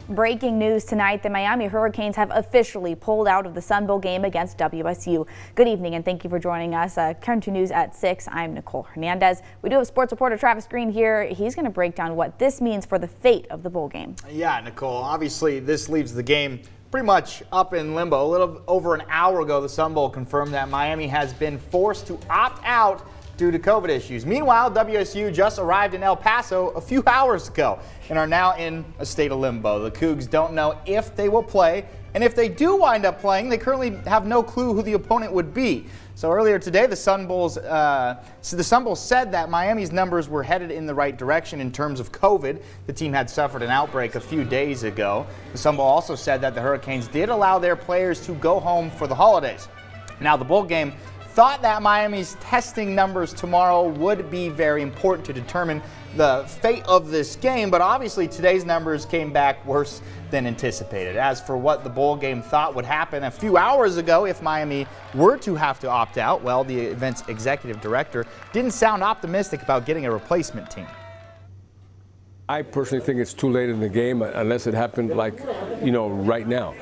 Breaking news tonight, the Miami Hurricanes have officially pulled out of the Sun Bowl game against WSU. Good evening and thank you for joining us. Current 2 News at 6. I'm Nicole Hernandez. We do have sports reporter Travis Green here. He's going to break down what this means for the fate of the bowl game. Yeah, Nicole, obviously this leaves the game pretty much up in limbo. A little over an hour ago, the Sun Bowl confirmed that Miami has been forced to opt out due to COVID issues. Meanwhile, WSU just arrived in El Paso a few hours ago and are now in a state of limbo. The Cougs don't know if they will play, and if they do wind up playing, they currently have no clue who the opponent would be. So earlier today, the Sun Bowl said that Miami's numbers were headed in the right direction in terms of COVID. The team had suffered an outbreak a few days ago. The Sun Bowl also said that the Hurricanes did allow their players to go home for the holidays. Now, the bowl game thought that Miami's testing numbers tomorrow would be very important to determine the fate of this game, but obviously today's numbers came back worse than anticipated. As for what the bowl game thought would happen a few hours ago if Miami were to have to opt out, well, the event's executive director didn't sound optimistic about getting a replacement team. I personally think it's too late in the game unless it happened right now.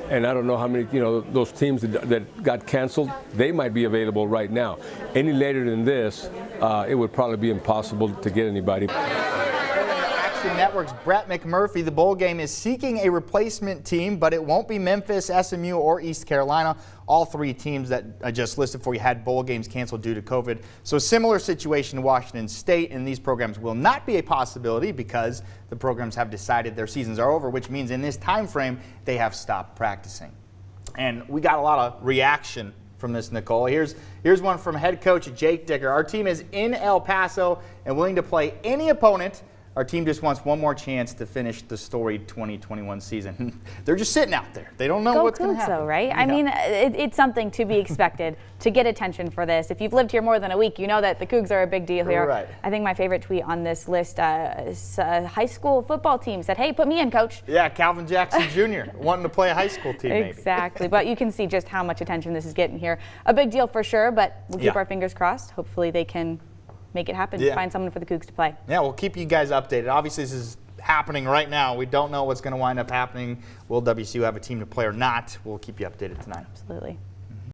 And I don't know how many, those teams that got canceled, they might be available right now. Any later than this, it would probably be impossible to get anybody. Action Network's Brett McMurphy, the bowl game is seeking a replacement team, but it won't be Memphis, SMU, or East Carolina. All 3 teams that I just listed for you had bowl games canceled due to COVID. So a similar situation in Washington State, and these programs will not be a possibility because the programs have decided their seasons are over, which means in this time frame they have stopped practicing. And we got a lot of reaction from this, Nicole. Here's one from head coach Jake Dicker. Our team is in El Paso and willing to play any opponent. Our team just wants one more chance to finish the storied 2021 season. They're just sitting out there. They don't know what's going to happen. Right? Yeah. I mean, it's something to be expected to get attention for this. If you've lived here more than a week, you know that the Cougs are a big deal here. Right. I think my favorite tweet on this list is a high school football team said, "Hey, put me in, coach." Yeah, Calvin Jackson Jr. wanting to play a high school team. Exactly. But you can see just how much attention this is getting here. A big deal for sure, but we'll keep our fingers crossed. Hopefully they can make it happen, find someone for the Cougs to play. Yeah, we'll keep you guys updated. Obviously, this is happening right now. We don't know what's going to wind up happening. Will WSU have a team to play or not? We'll keep you updated tonight. Absolutely.